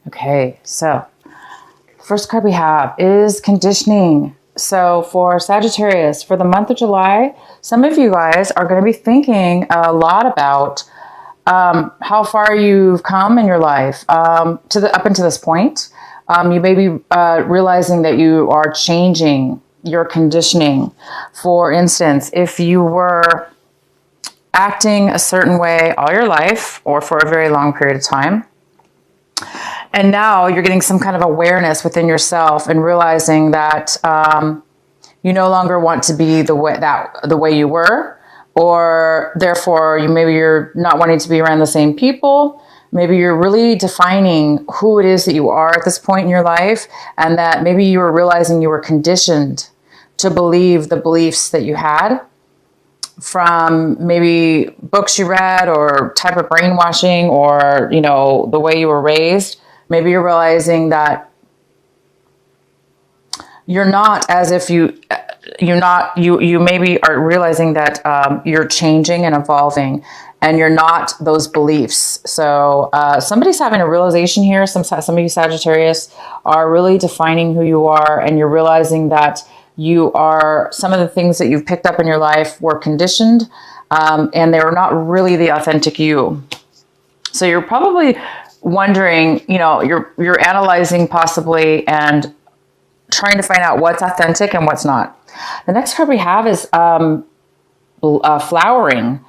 Okay, so first card we have is conditioning. So for Sagittarius, for the month of July, some of you guys are going to be thinking a lot about how far you've come in your life up until this point. You may be realizing that you are changing your conditioning. For instance, if you were acting a certain way all your life or for a very long period of time, and now you're getting some kind of awareness within yourself and realizing that you no longer want to be the way you were, or therefore you're not wanting to be around the same people. Maybe you're really defining who it is that you are at this point in your life, and that maybe you were realizing you were conditioned to believe the beliefs that you had from maybe books you read or type of brainwashing or, the way you were raised. Maybe you're realizing that you're not as if you maybe are realizing that you're changing and evolving and you're not those beliefs. So somebody's having a realization here. Some of you Sagittarius are really defining who you are, and you're realizing that some of the things that you've picked up in your life were conditioned, and they were not really the authentic you. So you're probably wondering, you're analyzing possibly and trying to find out what's authentic and what's not. The next card we have is flowering.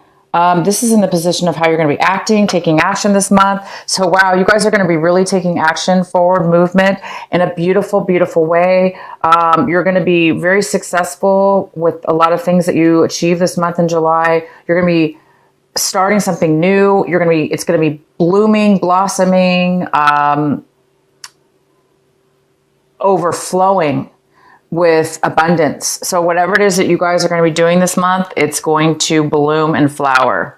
This is in the position of how you're going to be acting, taking action this month. So wow, you guys are going to be really taking action, forward movement in a beautiful, beautiful way. You're going to be very successful with a lot of things that you achieve this month in July. You're going to be starting something new. It's going to be blooming, blossoming, overflowing with abundance. So whatever it is that you guys are going to be doing this month, it's going to bloom and flower.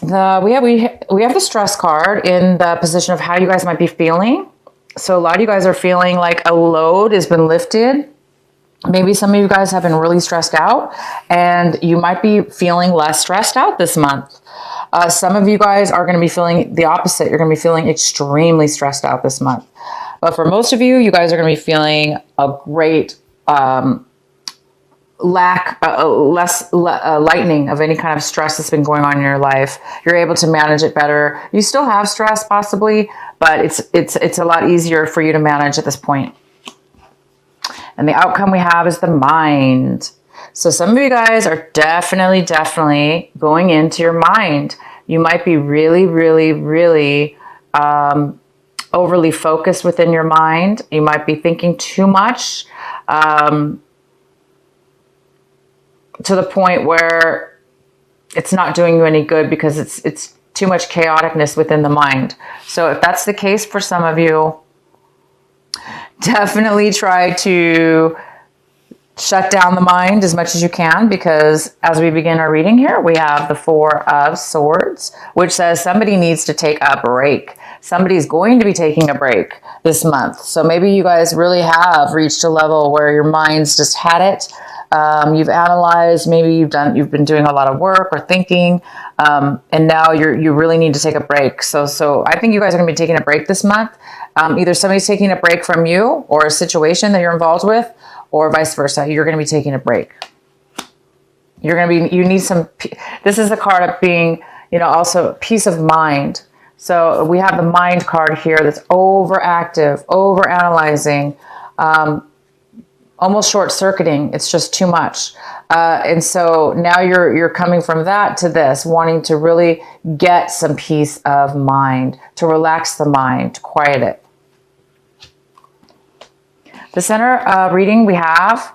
We have the stress card in the position of how you guys might be feeling. So a lot of you guys are feeling like a load has been lifted. Maybe some of you guys have been really stressed out, and you might be feeling less stressed out this month. Some of you guys are going to be feeling the opposite. You're going to be feeling extremely stressed out this month. But for most of you, you guys are going to be feeling a great lightening of any kind of stress that's been going on in your life. You're able to manage it better. You still have stress possibly, but it's a lot easier for you to manage at this point. And the outcome we have is the mind. So some of you guys are definitely going into your mind. You might be really, really, really overly focused within your mind. You might be thinking too much to the point where it's not doing you any good because it's too much chaoticness within the mind. So if that's the case for some of you, definitely try to shut down the mind as much as you can, because as we begin our reading here, we have the Four of Swords, which says somebody needs to take a break. Somebody's going to be taking a break this month. So maybe you guys really have reached a level where your mind's just had it. You've analyzed, maybe you've been doing a lot of work or thinking, and now you really need to take a break. So I think you guys are going to be taking a break this month. Either somebody's taking a break from you or a situation that you're involved with, or vice versa. You're going to be taking a break. You need some, this is the card of being, also peace of mind. So we have the mind card here that's overactive, overanalyzing, almost short-circuiting. It's just too much. And so now you're coming from that to this, wanting to really get some peace of mind, to relax the mind, to quiet it. The center reading we have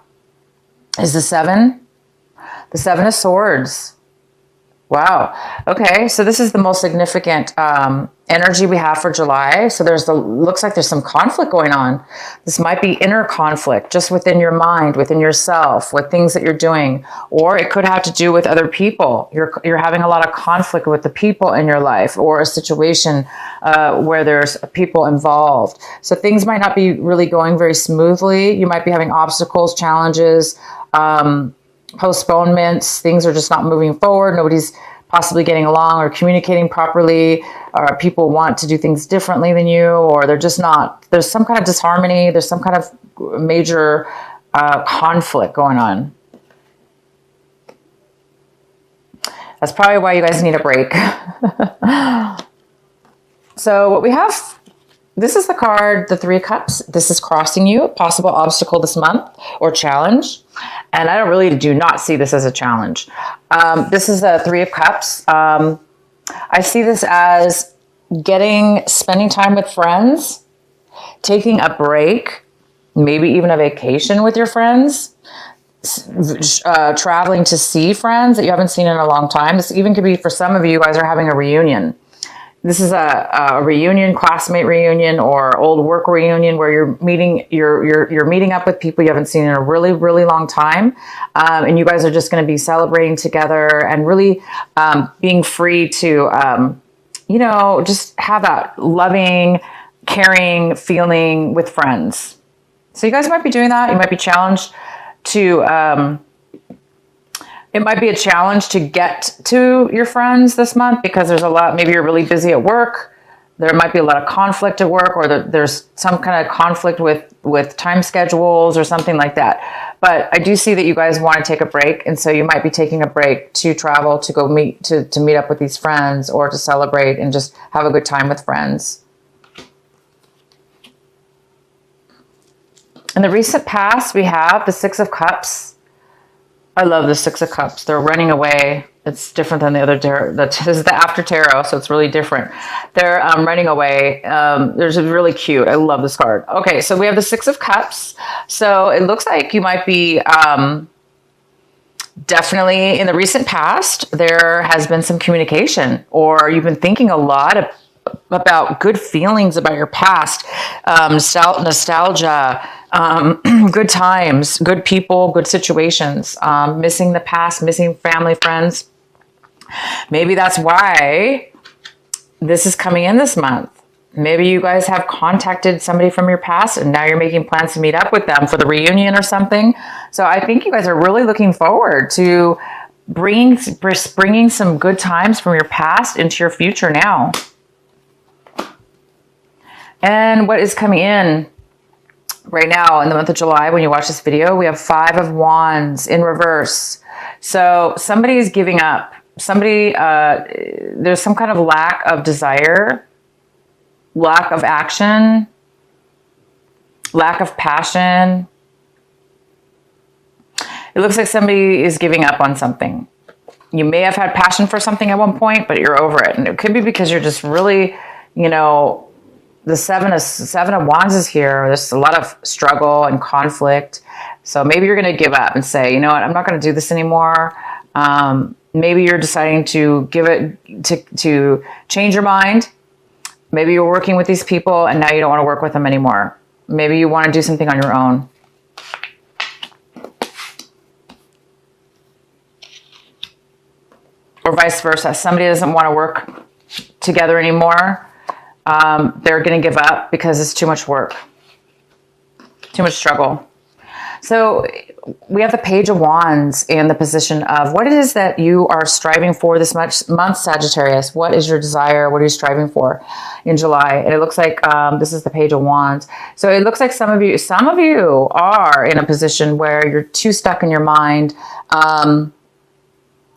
is the Seven of Swords. Wow. Okay, so this is the most significant energy we have for July. So looks like there's some conflict going on. This might be inner conflict just within your mind, within yourself, with things that you're doing, or it could have to do with other people. You're having a lot of conflict with the people in your life, or a situation where there's people involved. So things might not be really going very smoothly. You might be having obstacles, challenges, postponements. Things are just not moving forward. possibly getting along or communicating properly, or people want to do things differently than you, or they're just not, there's some kind of disharmony, there's some kind of major conflict going on. That's probably why you guys need a break. So what we have, this is the card, the Three of Cups. This is crossing you, possible obstacle this month or challenge. And I do not see this as a challenge. This is a Three of Cups. I see this as spending time with friends, taking a break, maybe even a vacation with your friends, traveling to see friends that you haven't seen in a long time. This even could be, for some of you guys are having a reunion. This is a reunion, classmate reunion, or old work reunion where you're meeting up with people you haven't seen in a really, really long time. And you guys are just going to be celebrating together and really being free to, just have that loving, caring feeling with friends. So you guys might be doing that. You might be challenged to, it might be a challenge to get to your friends this month because there's a lot, maybe you're really busy at work. There might be a lot of conflict at work, or there's some kind of conflict with time schedules or something like that. But I do see that you guys want to take a break. And so you might be taking a break to travel, to go meet up with these friends, or to celebrate and just have a good time with friends. In the recent past, we have the Six of Cups. I love the Six of Cups. They're running away. It's different than the other tarot. This is the after tarot, so it's really different. They're running away. There's a really cute. I love this card. Okay, so we have the Six of Cups. So it looks like you might be definitely in the recent past, there has been some communication, or you've been thinking a lot about good feelings about your past, nostalgia, good times, good people, good situations, missing the past, missing family, friends. Maybe that's why this is coming in this month. Maybe you guys have contacted somebody from your past and now you're making plans to meet up with them for the reunion or something. So I think you guys are really looking forward to bringing some good times from your past into your future now. And what is coming in right now in the month of July, when you watch this video, we have Five of Wands in reverse. So somebody is giving up. Somebody, there's some kind of lack of desire, lack of action, lack of passion. It looks like somebody is giving up on something. You may have had passion for something at one point, but you're over it. And it could be because you're just really, the Seven of Wands is here. There's a lot of struggle and conflict. So maybe you're going to give up and say, you know what, I'm not going to do this anymore. Maybe you're deciding to to change your mind. Maybe you're working with these people and now you don't want to work with them anymore. Maybe you want to do something on your own. Or vice versa. Somebody doesn't want to work together anymore. They're going to give up because it's too much work, too much struggle. So we have the Page of Wands in the position of what it is that you are striving for this month, Sagittarius. What is your desire? What are you striving for in July? And it looks like this is the Page of Wands. So it looks like some of you are in a position where you're too stuck in your mind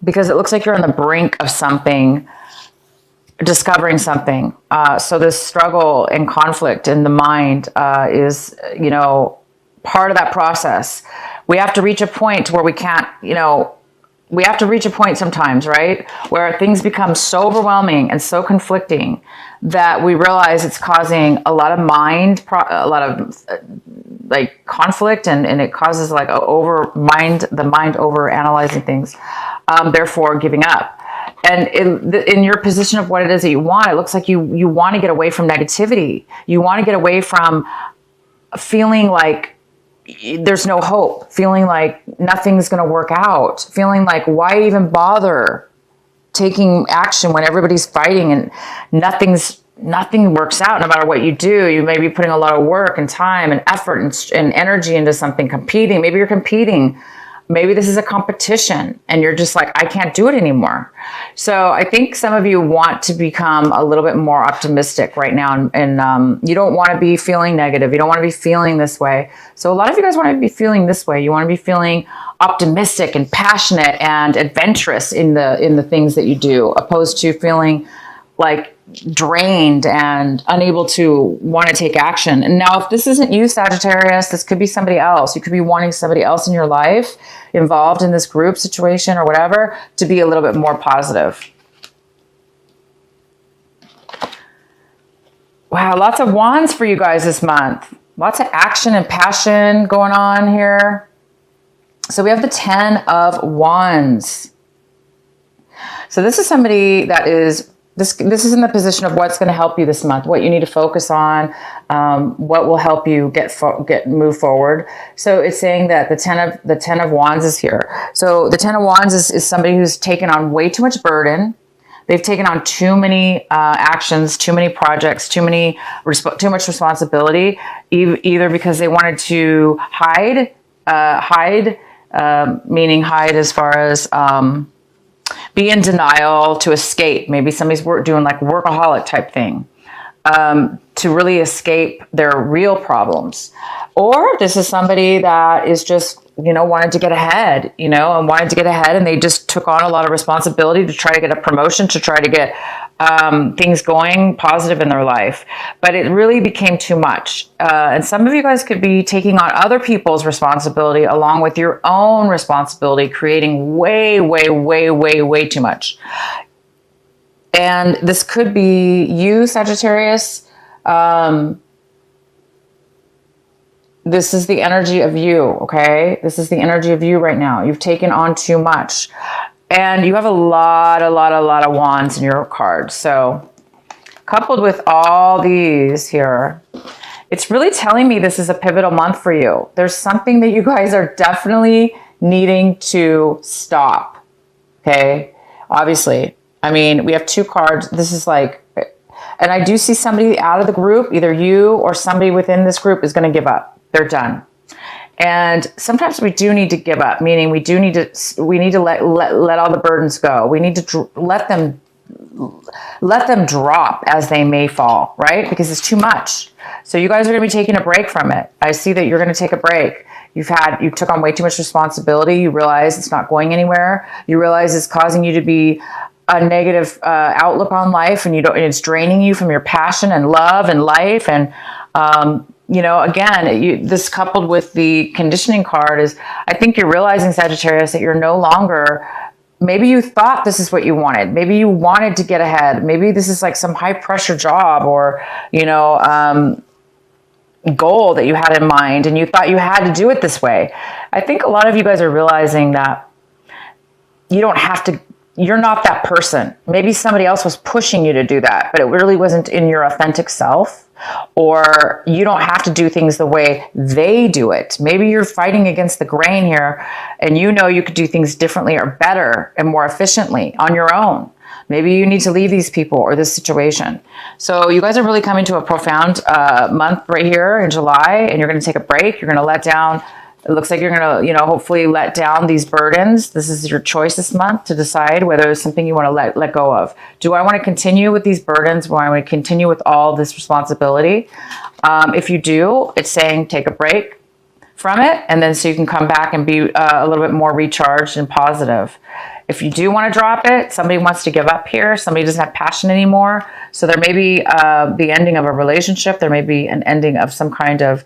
because it looks like you're on the brink of something, discovering something. So this struggle and conflict in the mind is, part of that process. We have to reach a point where we can't, we have to reach a point sometimes, right? Where things become so overwhelming and so conflicting that we realize it's causing a lot of like conflict, and it causes like the mind over analyzing things, therefore giving up. And in your position of what it is that you want, it looks like you want to get away from negativity. You want to get away from feeling like there's no hope, feeling like nothing's going to work out, feeling like why even bother taking action when everybody's fighting and nothing works out no matter what you do. You may be putting a lot of work and time and effort and energy into something, competing. Maybe you're competing Maybe this is a competition and you're just like, I can't do it anymore. So I think some of you want to become a little bit more optimistic right now. And you don't want to be feeling negative. You don't want to be feeling this way. So a lot of you guys want to be feeling this way. You want to be feeling optimistic and passionate and adventurous in the things that you do, opposed to feeling like drained and unable to want to take action. And now if this isn't you, Sagittarius, this could be somebody else. You could be wanting somebody else in your life involved in this group situation or whatever to be a little bit more positive. Wow, lots of wands for you guys this month. Lots of action and passion going on here. So we have the 10 of Wands. So this is somebody that is This is in the position of what's going to help you this month, what you need to focus on, what will help you move forward. So it's saying that the 10 of Wands is here. So the 10 of Wands is somebody who's taken on way too much burden. They've taken on too many actions, too many projects, too much responsibility, either because they wanted to hide, meaning hide as far as be in denial, to escape. Maybe somebody's doing like workaholic type thing, to really escape their real problems. Or this is somebody that is just, wanted to get ahead, and they just took on a lot of responsibility to try to get a promotion, to try to get things going positive in their life. But it really became too much. And some of you guys could be taking on other people's responsibility along with your own responsibility, creating way, way, way, way, way too much. And this could be you, Sagittarius. This is the energy of you, okay? This is the energy of you right now. You've taken on too much. And you have a lot of wands in your cards. So coupled with all these here, it's really telling me this is a pivotal month for you. There's something that you guys are definitely needing to stop, okay? Obviously, I mean, we have two cards. This is like, and I do see somebody out of the group, either you or somebody within this group is going to give up. They're done. And sometimes we do need to give up, meaning we need to let all the burdens go. We need to let them drop as they may fall, right? Because it's too much. So you guys are going to be taking a break from it. I see that you're going to take a break. You took on way too much responsibility. You realize it's not going anywhere. You realize it's causing you to be a negative outlook on life, and it's draining you from your passion and love and life. And again, this coupled with the conditioning card is, I think you're realizing, Sagittarius, that you're no longer, maybe you thought this is what you wanted. Maybe you wanted to get ahead. Maybe this is like some high pressure job or, goal that you had in mind, and you thought you had to do it this way. I think a lot of you guys are realizing that you don't have to, you're not that person. Maybe somebody else was pushing you to do that, but it really wasn't in your authentic self. Or you don't have to do things the way they do it. Maybe you're fighting against the grain here, and you could do things differently or better and more efficiently on your own. Maybe you need to leave these people or this situation. So you guys are really coming to a profound month right here in July, and you're going to take a break. You're going to let down. It looks like you're going to, hopefully let down these burdens. This is your choice this month to decide whether it's something you want to let go of. Do I want to continue with these burdens? Do I want to continue with all this responsibility? If you do, it's saying take a break from it, and then so you can come back and be a little bit more recharged and positive. If you do want to drop it, somebody wants to give up here. Somebody doesn't have passion anymore. So there may be the ending of a relationship. There may be an ending of some kind of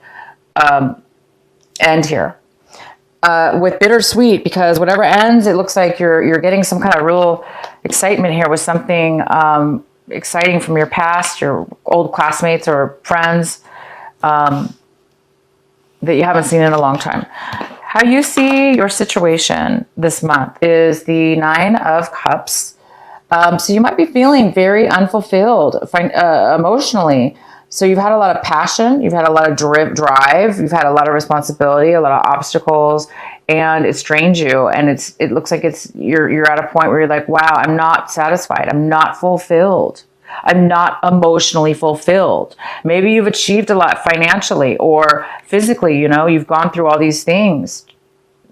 end here with bittersweet, because whatever ends, it looks like you're getting some kind of real excitement here with something exciting from your past, your old classmates or friends that you haven't seen in a long time. How you see your situation this month is the 9 of Cups. So you might be feeling very unfulfilled emotionally. So you've had a lot of passion, you've had a lot of drive, you've had a lot of responsibility, a lot of obstacles, and it's drained you. And it looks like you're at a point where you're like, wow, I'm not satisfied. I'm not fulfilled. I'm not emotionally fulfilled. Maybe you've achieved a lot financially or physically, you've gone through all these things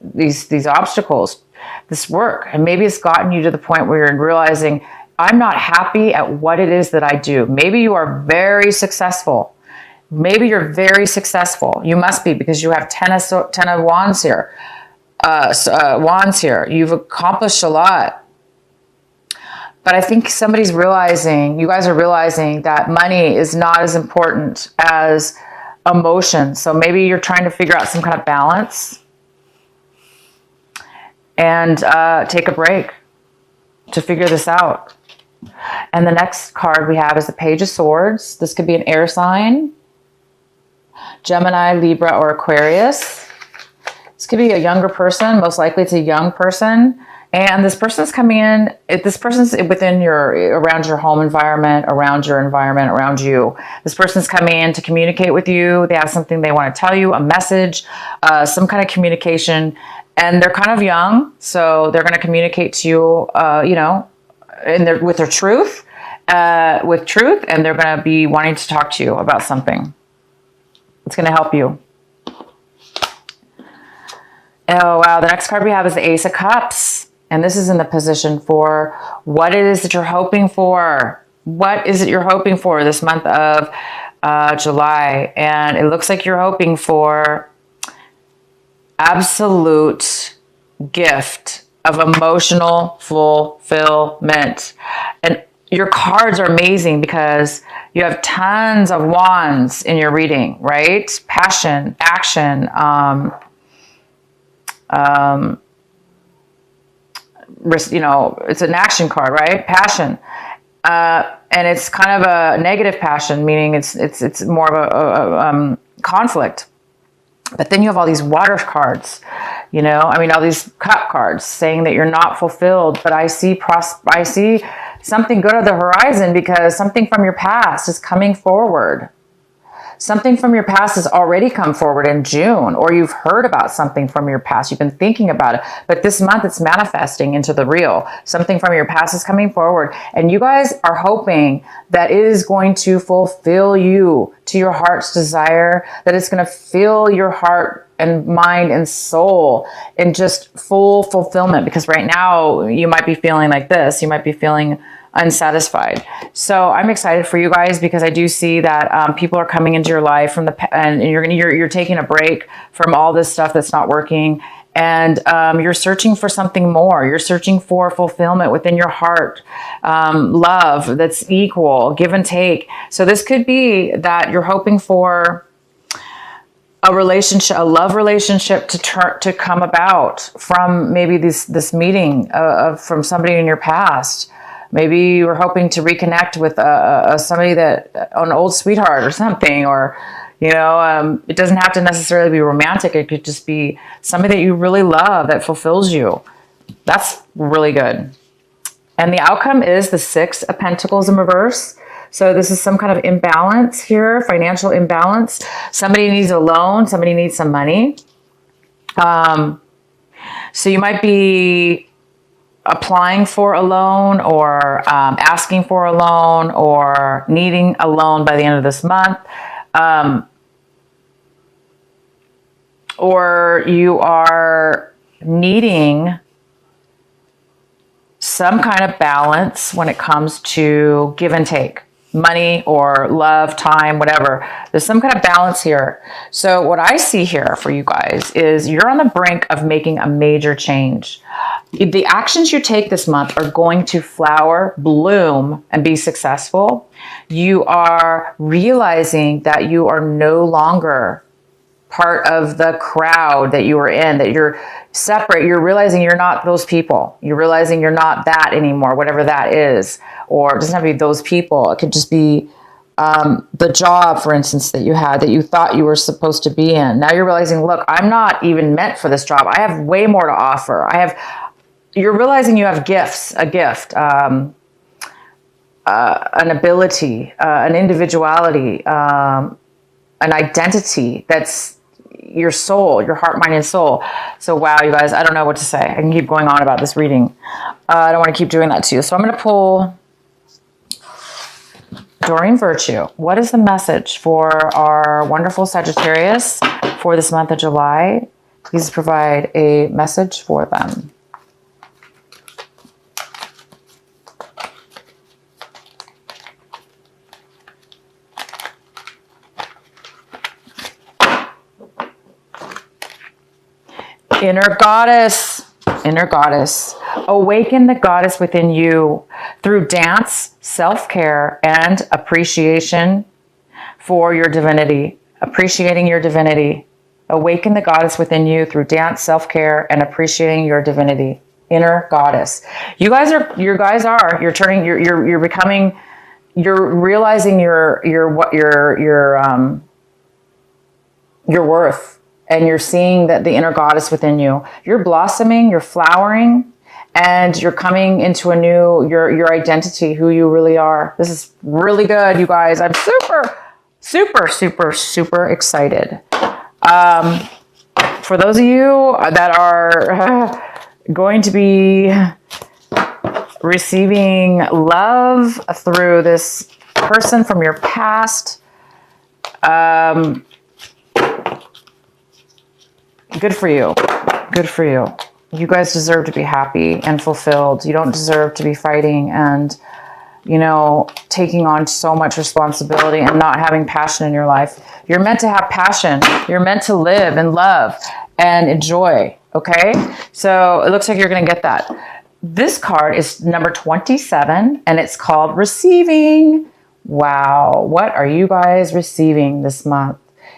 these obstacles, this work. And maybe it's gotten you to the point where you're realizing, I'm not happy at what it is that I do. Maybe you are very successful. Maybe you're very successful. You must be, because you have 10 of wands here. Wands here. You've accomplished a lot. But I think somebody's realizing, you guys are realizing that money is not as important as emotion. So maybe you're trying to figure out some kind of balance and take a break to figure this out. And the next card we have is the Page of Swords. This could be an air sign, Gemini, Libra, or Aquarius. This could be a younger person. Most likely it's a young person. And this person's coming in, this person's within around your home environment, around your environment, around you. This person's coming in to communicate with you. They have something they want to tell you, a message, some kind of communication. And they're kind of young, so they're going to communicate to you, you know, with their truth, and they're going to be wanting to talk to you about something. It's going to help you. Oh, wow. The next card we have is the Ace of Cups. And this is in the position for what it is that you're hoping for. What is it you're hoping for this month of July? And it looks like you're hoping for absolute gift of emotional fulfillment. And your cards are amazing because you have tons of wands in your reading, right? Passion, action, you know, it's an action card, right? Passion. And it's kind of a negative passion, meaning it's more of a conflict. But then you have all these water cards, you know, I mean, all these cup cards saying that you're not fulfilled, but I see something good on the horizon because something from your past is coming forward. Something from your past has already come forward in June, or you've heard about something from your past. You've been thinking about it, but this month it's manifesting into the real. Something from your past is coming forward, and you guys are hoping that it is going to fulfill you to your heart's desire, that it's going to fill your heart and mind and soul in just full fulfillment. Because right now you might be feeling like this. You might be feeling unsatisfied. So I'm excited for you guys because I do see that people are coming into your life and you're taking a break from all this stuff that's not working, and you're searching for something more. You're searching for fulfillment within your heart, love that's equal, give and take. So this could be that you're hoping for a relationship, a love relationship to come about from maybe this meeting from somebody in your past. Maybe you were hoping to reconnect with somebody an old sweetheart or something, or, you know, it doesn't have to necessarily be romantic. It could just be somebody that you really love that fulfills you. That's really good. And the outcome is the Six of Pentacles in reverse. So this is some kind of imbalance here, financial imbalance. Somebody needs a loan. Somebody needs some money. So you might be applying for a loan, or asking for a loan, or needing a loan by the end of this month. Or you are needing some kind of balance when it comes to give and take. Money or love, time, whatever. There's some kind of balance here. So what I see here for you guys is you're on the brink of making a major change. The actions you take this month are going to flower, bloom, and be successful. You are realizing that you are no longer part of the crowd that you were in, that you're separate. You're realizing you're not those people. You're realizing you're not that anymore, whatever that is. Or it doesn't have to be those people. It could just be the job, for instance, that you had, that you thought you were supposed to be in. Now you're realizing, look, I'm not even meant for this job. I have way more to offer. You're realizing you have gifts, a gift, an ability, an individuality, an identity that's your soul, your heart, mind, and soul. So wow, you guys, I don't know what to say. I can keep going on about this reading. I don't want to keep doing that to you. So I'm going to pull Doreen Virtue. What is the message for our wonderful Sagittarius for this month of July? Please provide a message for them. Inner goddess, inner goddess. Awaken the goddess within you through dance, self-care, and appreciation for your divinity. Appreciating your divinity. Awaken the goddess within you through dance, self-care, and appreciating your divinity. Inner goddess. You're realizing your worth. And you're seeing that the inner goddess within you. You're blossoming, you're flowering, and you're coming into a new, your identity, who you really are. This is really good, you guys. I'm super excited. For those of you that are going to be receiving love through this person from your past, good for you. Good for you. You guys deserve to be happy and fulfilled. You don't deserve to be fighting and, you know, taking on so much responsibility and not having passion in your life. You're meant to have passion. You're meant to live and love and enjoy. Okay? So it looks like you're going to get that. This card is number 27 and it's called Receiving. Wow. What are you guys receiving this month?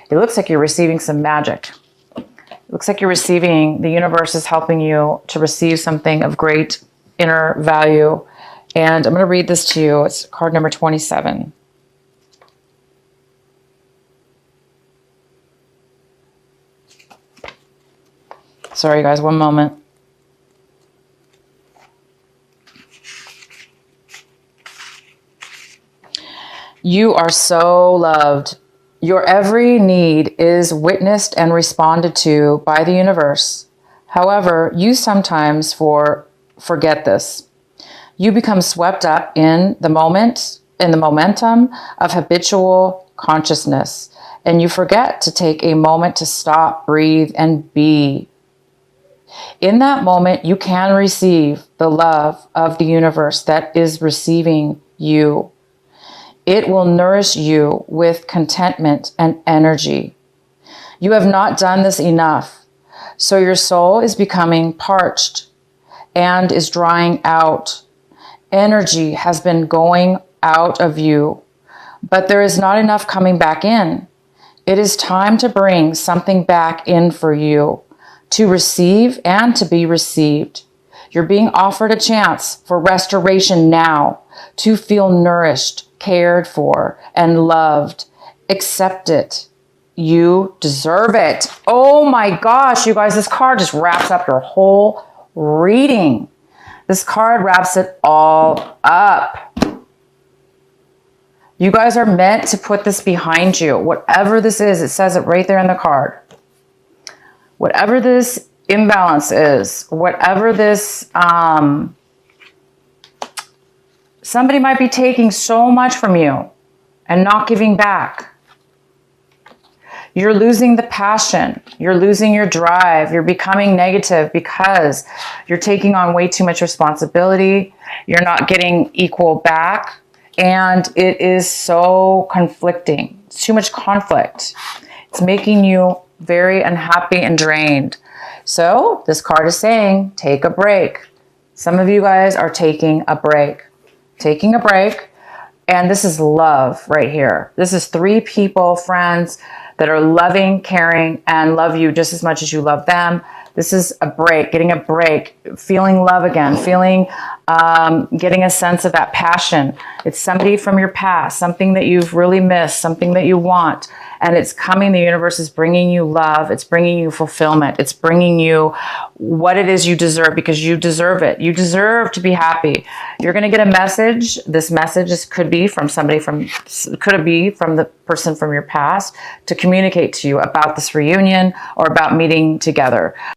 It looks like you're receiving some magic. Looks like you're receiving, the universe is helping you to receive something of great inner value. And I'm going to read this to you. It's card number 27. Sorry, guys, one moment. You are so loved. Your every need is witnessed and responded to by the universe. However, you sometimes forget this. You become swept up in the momentum of habitual consciousness, and you forget to take a moment to stop, breathe, and be. In that moment, you can receive the love of the universe that is receiving you. It will nourish you with contentment and energy. You have not done this enough, so your soul is becoming parched and is drying out. Energy has been going out of you, but there is not enough coming back in. It is time to bring something back in for you, to receive and to be received. You're being offered a chance for restoration now, to feel nourished, cared for, and loved. Accept it. You deserve it. Oh my gosh, you guys, this card just wraps up your whole reading. This card wraps it all up. You guys are meant to put this behind you. Whatever this is, it says it right there in the card. Whatever this imbalance is, whatever this, somebody might be taking so much from you and not giving back. You're losing the passion. You're losing your drive. You're becoming negative because you're taking on way too much responsibility. You're not getting equal back. And it is so conflicting. It's too much conflict. It's making you very unhappy and drained. So this card is saying, take a break. Some of you guys are taking a break. Taking a break. And this is love right here. This is 3 people, friends, that are loving, caring, and love you just as much as you love them. This is a break, getting a break, feeling love again, feeling, getting a sense of that passion. It's somebody from your past, something that you've really missed, something that you want. And it's coming, the universe is bringing you love. It's bringing you fulfillment. It's bringing you what it is you deserve, because you deserve it. You deserve to be happy. You're going to get a message. This message could be from somebody could it be from the person from your past to communicate to you about this reunion or about meeting together.